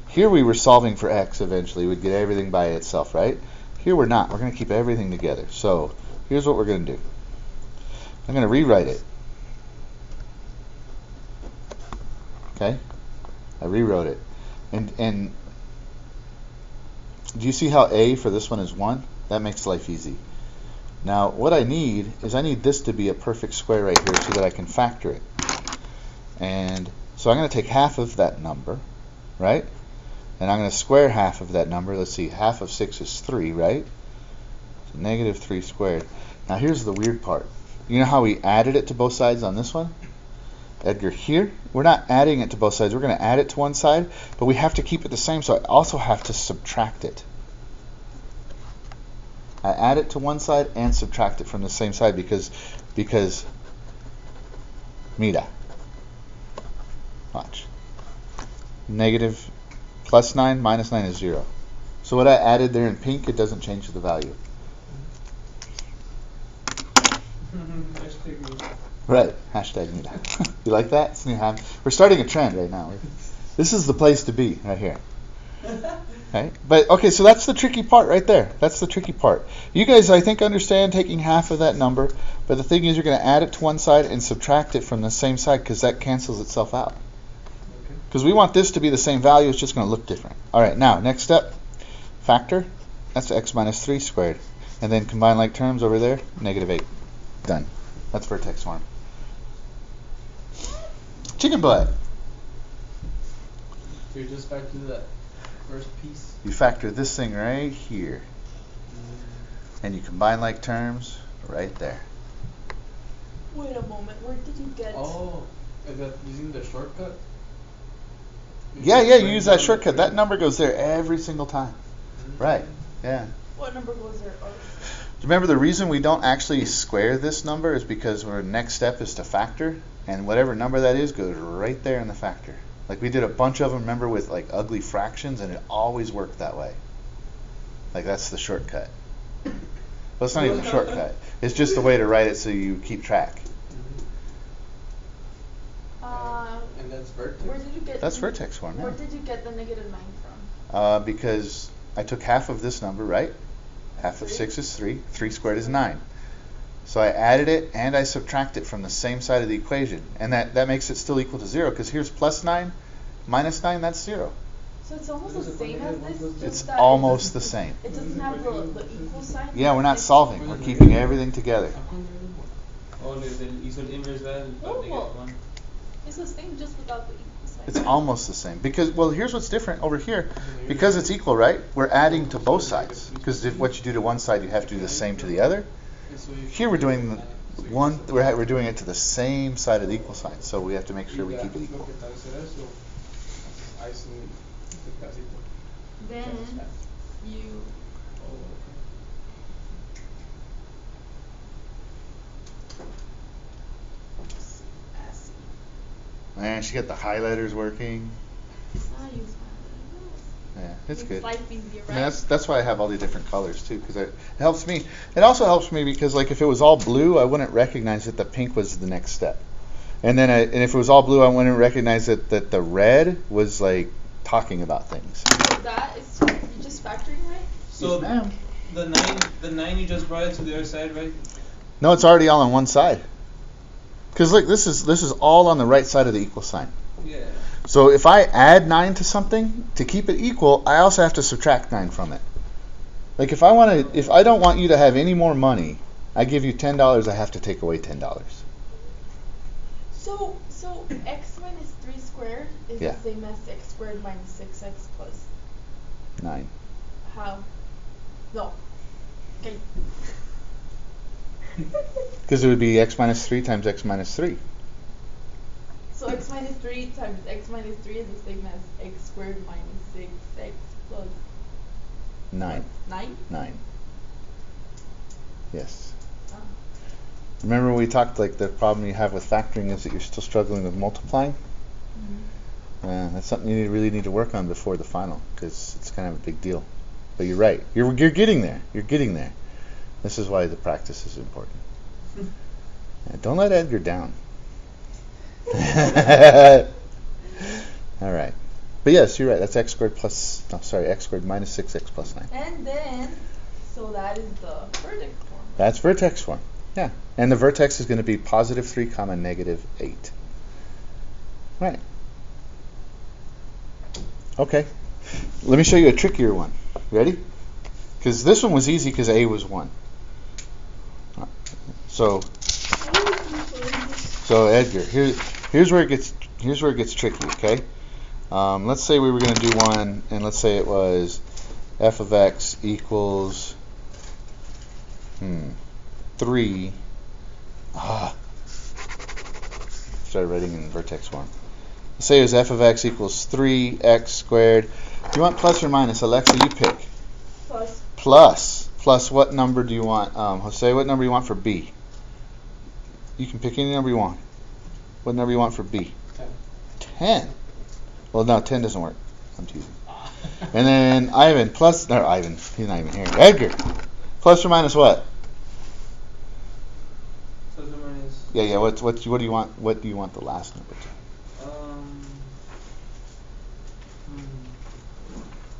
Speaker 1: Here we were solving for x eventually. We'd get everything by itself, right? Here we're not. We're going to keep everything together. So here's what we're going to do. I'm going to rewrite it. Okay? I rewrote it. And do you see how a for this one is 1? That makes life easy. Now, what I need is this to be a perfect square right here so that I can factor it. And so I'm going to take half of that number, right? And I'm going to square half of that number. Let's see, half of 6 is 3, right? So negative 3 squared. Now here's the weird part. You know how we added it to both sides on this one? Edgar, here, we're not adding it to both sides. We're going to add it to one side, but we have to keep it the same, so I also have to subtract it. I add it to one side and subtract it from the same side because mira. Watch. Negative plus 9 minus 9 is 0. So what I added there in pink, it doesn't change the value. Right. Hashtag mira. You like that? It's new. We're starting a trend right now. This is the place to be right here. Okay, but okay, so that's the tricky part right there. That's the tricky part. You guys, I think, understand taking half of that number, but the thing is you're going to add it to one side and subtract it from the same side because that cancels itself out. Because we want this to be the same value, it's just going to look different. All right, now, next step, factor. That's x minus 3 squared. And then combine like terms over there, negative 8. Done. That's vertex form. Chicken butt.
Speaker 4: So you just factor that first piece.
Speaker 1: You factor this thing right here. And you combine like terms right there.
Speaker 3: Wait a moment, where did you get...
Speaker 4: Oh, is that using the shortcut?
Speaker 1: Yeah, you use that shortcut. That number goes there every single time. Right, yeah.
Speaker 3: What number goes there? Oh.
Speaker 1: Remember, the reason we don't actually square this number is because our next step is to factor, and whatever number that is goes right there in the factor. Like we did a bunch of them, remember, with like ugly fractions, and it always worked that way. Like that's the shortcut. Well, it's not even a shortcut. It's just the way to write it so you keep track.
Speaker 4: And that's vertex?
Speaker 3: Where did you get...
Speaker 1: That's vertex form, yeah.
Speaker 3: Where did you get the negative 9 from?
Speaker 1: Because I took half of this number, right? Half of 6 is 3. 3 squared is 9. So I added it and I subtract it from the same side of the equation. And that makes it still equal to 0 because here's plus 9 minus 9, that's 0.
Speaker 3: So it's almost the same as this? Just
Speaker 1: It's
Speaker 3: that
Speaker 1: almost the same.
Speaker 3: It doesn't have the equal sign?
Speaker 1: Yeah, we're not solving. We're keeping everything together.
Speaker 2: Oh, hizo el inverse value.
Speaker 3: Oh, it's the same just without the equal sign.
Speaker 1: It's almost the same. Because, well, here's what's different over here. Because it's equal, right? We're adding to both sides. Because what you do to one side, you have to do the same to the other. Here we're doing we're doing it to the same side of the equal sign. So we have to make sure we keep it equal.
Speaker 3: Then you...
Speaker 1: Man, she got the highlighters working.
Speaker 3: Now use
Speaker 1: Yeah, it's good.
Speaker 3: life easier,
Speaker 1: I
Speaker 3: right?
Speaker 1: mean, that's why I have all the different colors too, because it helps me. It also helps me because, like, if it was all blue, I wouldn't recognize that the pink was the next step, and then if it was all blue, I wouldn't recognize that the red was like talking about things.
Speaker 3: That is, you're just factoring, right?
Speaker 2: So,
Speaker 1: Yes, ma'am.
Speaker 2: The 9 you just brought it to the other side, right?
Speaker 1: No, it's already all on one side. Because look, this is all on the right side of the equal sign.
Speaker 2: Yeah.
Speaker 1: So if I add 9 to something, to keep it equal, I also have to subtract 9 from it. Like if I don't want you to have any more money, I give you $10, I have to take away $10.
Speaker 3: So x minus 3 squared is
Speaker 1: Yeah.
Speaker 3: the same as x squared minus 6x plus
Speaker 1: 9.
Speaker 3: how? No. Okay.
Speaker 1: Because it would be x minus 3 times x minus 3.
Speaker 3: So x minus 3 times x minus 3 is the same as x squared minus 6x plus
Speaker 1: 9.
Speaker 3: 9?
Speaker 1: 9. Yes.
Speaker 3: Oh.
Speaker 1: Remember we talked like the problem you have with factoring is that you're still struggling with multiplying?
Speaker 3: Mm-hmm.
Speaker 1: That's something you really need to work on before the final because it's kind of a big deal. But you're right. You're getting there. You're getting there. This is why the practice is important. Don't let Edgar down. All right. But yes, you're right. That's x squared x squared minus 6x plus 9.
Speaker 3: And then, so that is the vertex form.
Speaker 1: That's vertex form. Yeah. And the vertex is going to be positive 3 comma negative 8. Right. Okay. Let me show you a trickier one. Ready? Because this one was easy because a was 1. So Edgar, here's where it gets tricky. Okay. Let's say we were going to do one, and let's say it was f of x equals 3. Started writing in vertex form. Let's say it was f of x equals 3x squared. Do you want plus or minus? Alexa, you pick.
Speaker 3: Plus.
Speaker 1: Plus what number do you want? Jose, what number do you want for b? You can pick any number you want. What number you want for b? 10. Well, no, 10 doesn't work. I'm teasing. And then Ivan, he's not even here. Edgar, plus or minus what?
Speaker 2: Plus or minus.
Speaker 1: Yeah. What do you want? What do you want the last number to?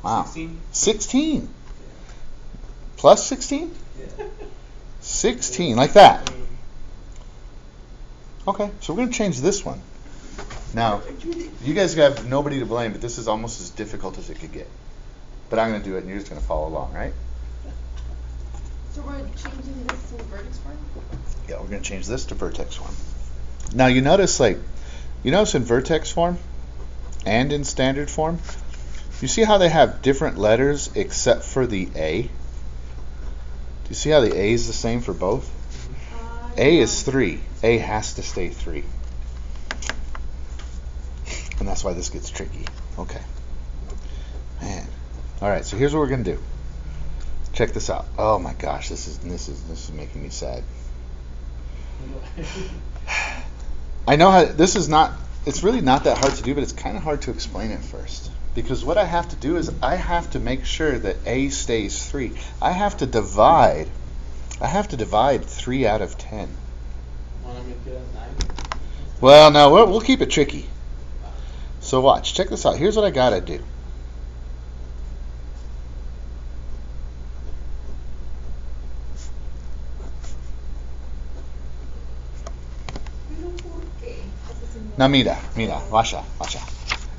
Speaker 1: Wow.
Speaker 2: 16.
Speaker 1: 16. Plus 16?
Speaker 2: Yeah.
Speaker 1: 16, like that. Okay, so we're going to change this one. Now, you guys have nobody to blame, but this is almost as difficult as it could get. But I'm going to do it, and you're just going to follow along, right?
Speaker 3: So we're changing this to vertex form?
Speaker 1: Yeah, we're going to change this to vertex form. Now, you notice in vertex form and in standard form, you see how they have different letters except for the A? Do you see how the A is the same for both? A is 3. A has to stay 3. And that's why this gets tricky. Okay. Man. All right, so here's what we're going to do. Check this out. Oh my gosh, this is making me sad. I know how it's really not that hard to do, but it's kind of hard to explain at first. Because what I have to do is I have to make sure that A stays 3. I have to divide 3 out of 10.
Speaker 4: Want to make it a 9?
Speaker 1: Well, no, we'll keep it tricky. So watch, check this out. Here's what I gotta do. Now mira, washa.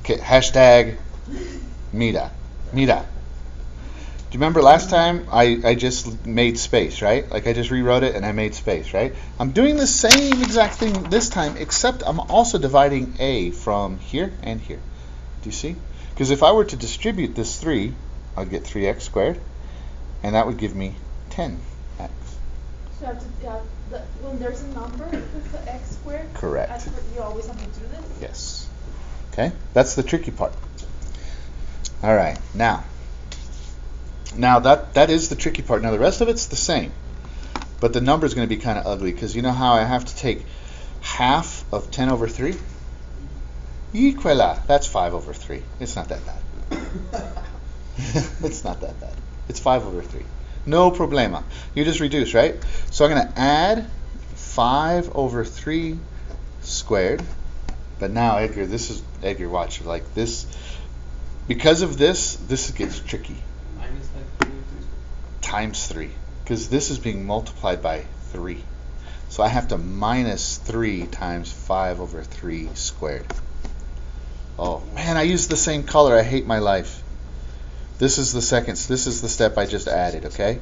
Speaker 1: Okay, hashtag mira. Do you remember last time I just made space, right? Like I just rewrote it and I made space, right? I'm doing the same exact thing this time, except I'm also dividing A from here and here. Do you see? Because if I were to distribute this 3, I'd get 3x squared, and that would give me 10x.
Speaker 3: So when there's a number with the x squared,
Speaker 1: Correct.
Speaker 3: You always have to do this?
Speaker 1: Yes. Okay? That's the tricky part. All right. Now that is the tricky part. Now the rest of it's the same, but the number is going to be kind of ugly because you know how I have to take half of 10 over 3? Equala. That's 5 over 3. It's not that bad. It's not that bad. It's 5 over 3. No problema. You just reduce, right? So I'm going to add 5 over 3 squared. But now, Edgar, watch. Like this, because of this gets tricky.
Speaker 4: Minus like 3 over 3 squared.
Speaker 1: times 3, because this is being multiplied by 3. So I have to minus 3 times 5 over 3 squared. Oh, man, I used the same color. I hate my life. This is the step I just added, okay?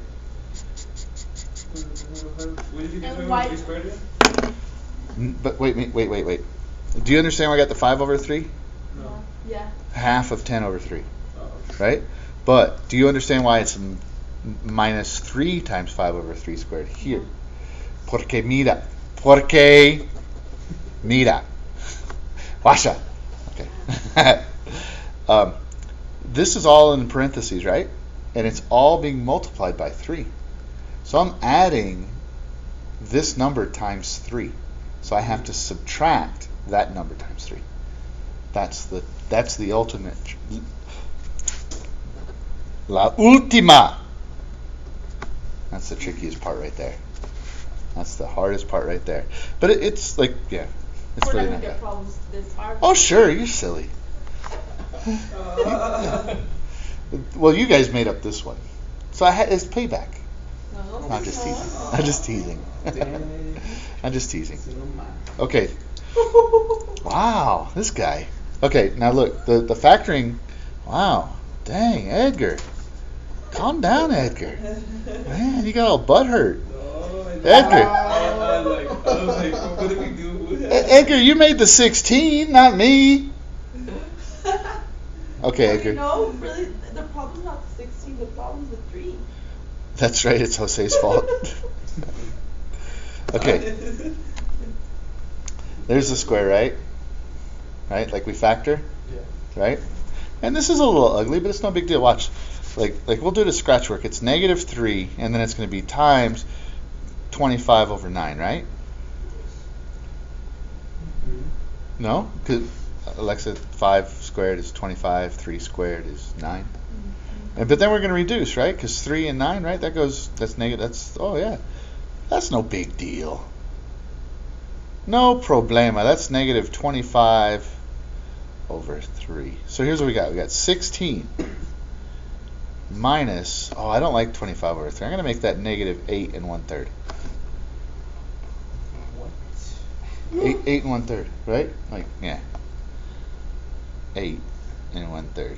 Speaker 2: What did you do
Speaker 3: And
Speaker 2: for
Speaker 3: why-
Speaker 2: 3 squared again?
Speaker 1: But wait. Do you understand why I got the 5 over 3?
Speaker 2: No.
Speaker 3: Yeah.
Speaker 1: Half of 10 over 3,
Speaker 2: Oh, okay.
Speaker 1: right? But do you understand why it's minus 3 times 5 over 3 squared here? Porque mira. Washa. Okay. This is all in parentheses, right? And it's all being multiplied by 3. So I'm adding this number times 3. So I have to subtract that number times 3. That's the ultimate. La última. That's the trickiest part right there. That's the hardest part right there. But it's like, yeah, it's
Speaker 3: We're
Speaker 1: really
Speaker 3: not
Speaker 1: not
Speaker 3: gonna get
Speaker 1: bad.
Speaker 3: problems this hard.
Speaker 1: Oh, sure, you're silly. Well, you guys made up this one. So it's payback.
Speaker 3: No,
Speaker 1: I'm just teasing.
Speaker 3: no.
Speaker 1: I'm just teasing.
Speaker 4: Dang.
Speaker 1: I'm just teasing.
Speaker 4: Si no más.
Speaker 1: Okay. Wow, this guy. Okay, now look, the factoring. Wow, dang, Edgar. Calm down, Edgar. Man, you got all butthurt.
Speaker 2: No,
Speaker 1: Edgar.
Speaker 2: I was like, what did we do?
Speaker 1: Edgar, you made the 16, not me. Okay,
Speaker 3: No,
Speaker 1: Edgar.
Speaker 3: you know, really, the problem's not the 16, the problem's the 3.
Speaker 1: That's right, it's Jose's fault. Okay, there's the square, right? Right, like we factor,
Speaker 4: Yeah.
Speaker 1: right? And this is a little ugly, but it's no big deal. Watch, like we'll do the scratch work. It's negative 3, and then it's going to be times 25 over 9, right?
Speaker 4: Mm-hmm.
Speaker 1: No? Because Alexa, 5 squared is 25, 3 squared is 9. But then we're going to reduce, right? Because 3 and 9, right? That's negative. Oh yeah. That's no big deal. No problema. That's negative 25 over 3. So here's what we got. We got 16 minus, I don't like 25 over 3. I'm going to make that negative 8 and 1/3.
Speaker 4: What?
Speaker 1: 8 and 1/3, right? Like, yeah. 8 and 1/3.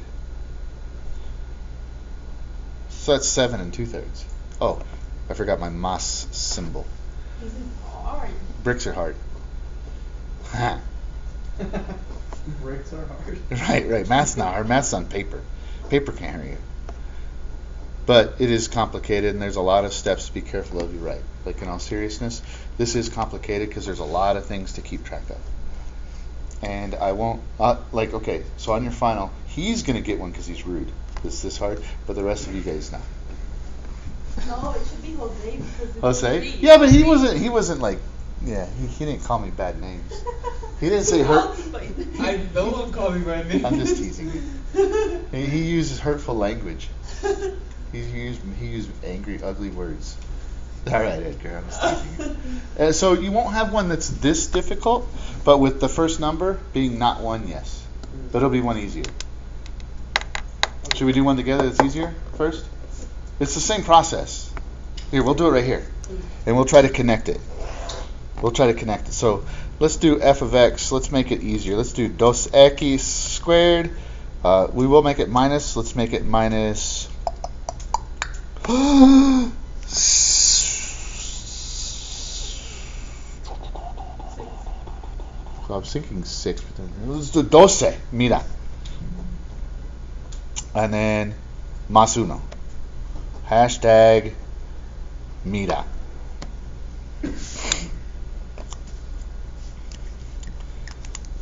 Speaker 1: So that's 7 and 2/3. Oh, I forgot my mas symbol.
Speaker 3: This is hard.
Speaker 1: Bricks are hard.
Speaker 4: Bricks are hard.
Speaker 1: Right. Math's not hard. Math's on paper. Paper can't hurt you. But it is complicated, and there's a lot of steps to be careful of. You're right. Like, in all seriousness, this is complicated because there's a lot of things to keep track of. And I won't, okay, so on your final, he's going to get one because he's rude. This hard, but the rest of you guys not.
Speaker 3: No, it should be Jose because it's
Speaker 1: Jose?
Speaker 3: 3.
Speaker 1: Yeah, but he wasn't like, yeah, he didn't call me bad names. He didn't say hurt.
Speaker 2: I no one called me by name.
Speaker 1: I'm just teasing. He uses hurtful language. He used angry, ugly words. All right, Edgar, I'm just teasing you. So you won't have one that's this difficult, but with the first number being not 1, yes. But it'll be one easier. Should we do one together that's easier first? It's the same process. Here, we'll do it right here. And we'll try to connect it. So let's do f of x. Let's make it easier. Let's do 2x squared. We will make it minus. Let's make it minus... So I was thinking 6, but then let's do 12. Mira. And then más uno. Hashtag mira.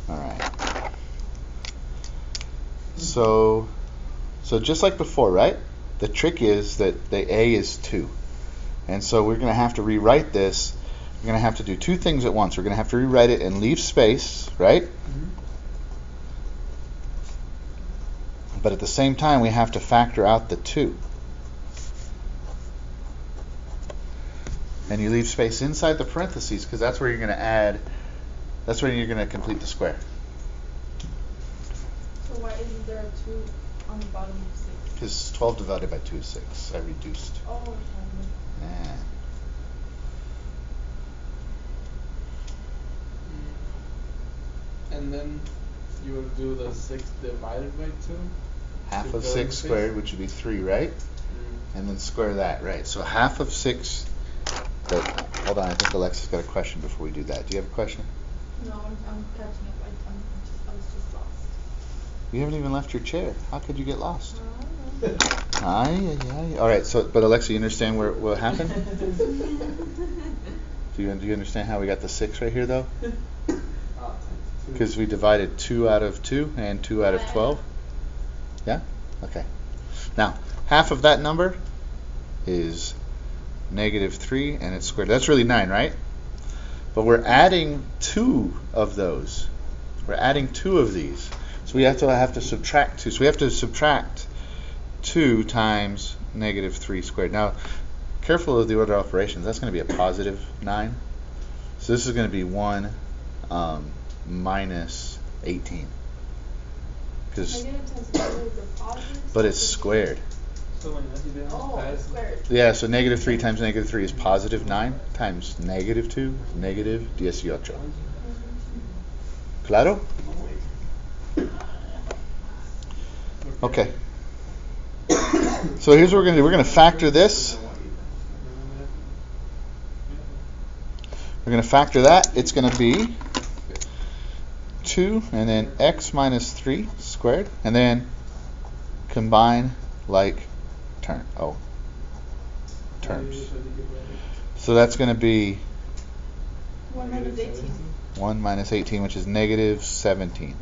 Speaker 1: Alright. So just like before, right? The trick is that the A is 2. And so we're going to have to rewrite this. We're going to have to do two things at once. We're going to have to rewrite it and leave space, right?
Speaker 4: Mm-hmm.
Speaker 1: But at the same time, we have to factor out the 2. And you leave space inside the parentheses because that's where you're going to add, that's where you're going to complete the square.
Speaker 3: So why isn't there a 2 on the bottom of 6?
Speaker 1: Because 12 divided by 2 is 6. I reduced.
Speaker 3: Oh, okay.
Speaker 1: Yeah.
Speaker 4: And then you would do the 6 divided by 2.
Speaker 1: Half
Speaker 4: To
Speaker 1: of
Speaker 4: fill in
Speaker 1: 6
Speaker 4: the
Speaker 1: squared,
Speaker 4: space.
Speaker 1: which would be 3, right? And then square that, right? So half of 6. But hold on, I think Alexa's got a question before we do that. Do you have a question?
Speaker 3: No, I'm catching up. I was just lost.
Speaker 1: You haven't even left your chair. How could you get lost?
Speaker 3: Oh.
Speaker 1: Aye. All right. So, but Alexa, you understand what happened? Do you understand how we got the 6 right here, though? Because we divided 2 out of 2 and 2 out of 12. Yeah? Okay. Now, half of that number is -3, and it's squared. That's really 9, right? But we're adding 2 of those. We're adding 2 of these. So we have to subtract 2. So we have to subtract 2 times -3 squared. Now, careful of the order of operations. That's going to be a positive 9. So this is going to be 1 minus 18.
Speaker 3: Negative times negative is a positive.
Speaker 1: But it's squared.
Speaker 2: So when you do
Speaker 3: It's squared.
Speaker 1: Yeah, so -3 times -3 is positive 9 times -2 is negative 18. Claro? Okay. So here's what we're going to do. We're going to factor this. We're going to factor that. It's going to be 2 and then x minus 3 squared. And then combine like terms. So that's going to be
Speaker 3: 1 minus 18.
Speaker 1: 1 minus 18, which is -17.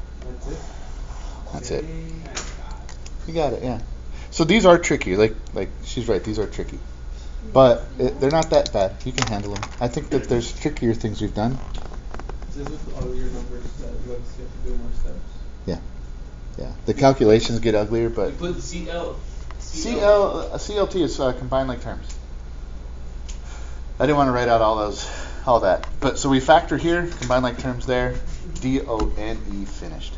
Speaker 1: That's it. You got it, yeah. So these are tricky. Like she's right. These are tricky, but they're not that bad. You can handle them. I think that there's trickier things we've done.
Speaker 4: This is all your numbers that you have to do more steps.
Speaker 1: Yeah. The calculations get uglier, but
Speaker 2: You put CL.
Speaker 1: CLT is combined like terms. I didn't want to write out all that. But so we factor here, combine like terms there, DONE finished.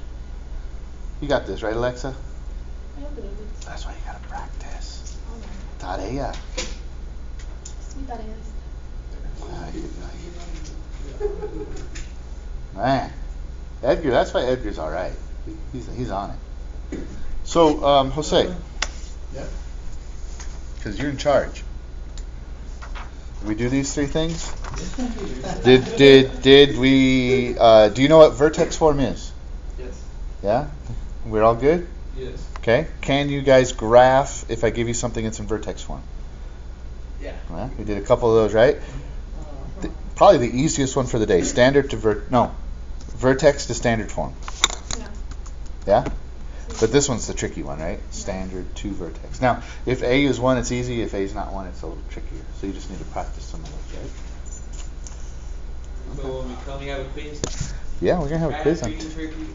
Speaker 1: You got this, right, Alexa?
Speaker 3: I have it.
Speaker 1: That's why you gotta practice.
Speaker 3: Oh,
Speaker 1: Tarea.
Speaker 3: mi tarea
Speaker 1: Man, Edgar. That's why Edgar's all right. He's on it. So Jose,
Speaker 4: Yep.
Speaker 1: because you're in charge. Did we do these 3 things? Did we? Do you know what vertex form is?
Speaker 4: Yes.
Speaker 1: Yeah. We're all good.
Speaker 2: Yes.
Speaker 1: Okay. Can you guys graph if I give you something that's in vertex form?
Speaker 4: Yeah.
Speaker 1: Well, we did a couple of those, right? Probably the easiest one for the day. Standard to vertex to standard form. Yeah? But this one's the tricky one, right? Standard to vertex. Now, if A is 1, it's easy. If A is not 1, it's a little trickier. So you just need to practice some of those, right?
Speaker 2: So when we come, we have a quiz.
Speaker 1: Yeah, we're going to have a quiz on.
Speaker 2: Turkey.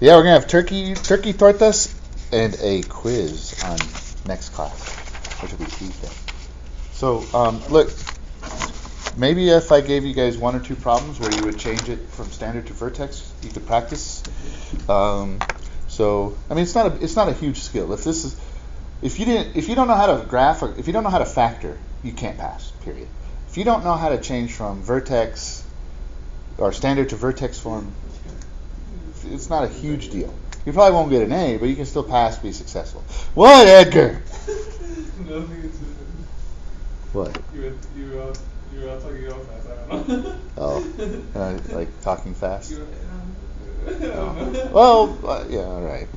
Speaker 1: Yeah, we're going to have turkey tortas and a quiz on next class, which will be Tuesday. So, look, maybe if I gave you guys 1 or 2 problems where you would change it from standard to vertex, you could practice. So, I mean, it's not a huge skill. If you don't know how to graph, or if you don't know how to factor, you can't pass. Period. If you don't know how to change from vertex or standard to vertex form, it's not a huge deal. You probably won't get an A, but you can still pass, be successful. What, Edgar?
Speaker 2: Nothing.
Speaker 1: What?
Speaker 2: You were all talking real fast. I don't know.
Speaker 1: Oh, like talking fast.
Speaker 2: I don't know.
Speaker 1: Well, yeah, all right.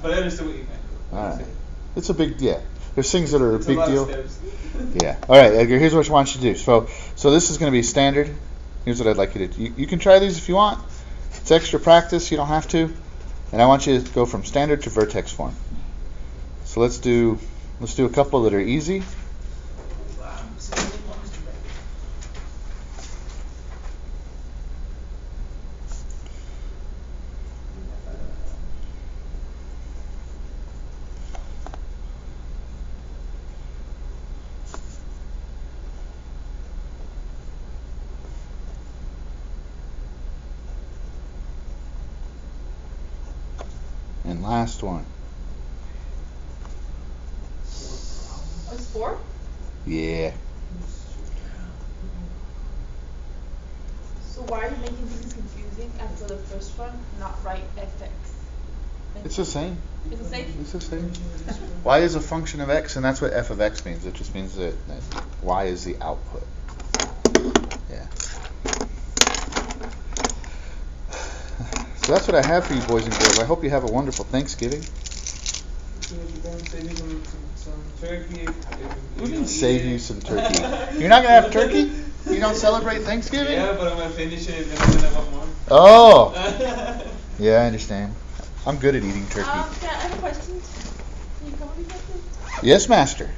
Speaker 2: But I understood what you meant.
Speaker 1: All right. It's a big deal. There's things that are a
Speaker 2: It's
Speaker 1: big
Speaker 2: lot of
Speaker 1: deal.
Speaker 2: steps.
Speaker 1: Yeah. All right, Edgar. Here's what I want you to do. So this is going to be standard. Here's what I'd like you to do. You can try these if you want. It's extra practice. You don't have to. And I want you to go from standard to vertex form. So let's do a couple that are easy. And last one.
Speaker 3: It's 4?
Speaker 1: Yeah.
Speaker 3: So why are you making things confusing and for the first one, not write fx?
Speaker 1: It's the same.
Speaker 3: It's the same?
Speaker 1: It's the same. Y is a function of x, and that's what f of x means. It just means that y is the output. Yeah. So that's what I have for you, boys and girls. I hope you have a wonderful Thanksgiving.
Speaker 2: Some turkey.
Speaker 1: We can save you some turkey. You're not gonna have turkey? You don't celebrate Thanksgiving?
Speaker 2: Yeah, but I'm gonna finish it and then I'm gonna have more.
Speaker 1: Oh. Yeah, I understand. I'm good at eating turkey.
Speaker 3: Yeah, I have a question. Can you come with me, please?
Speaker 1: Yes, master.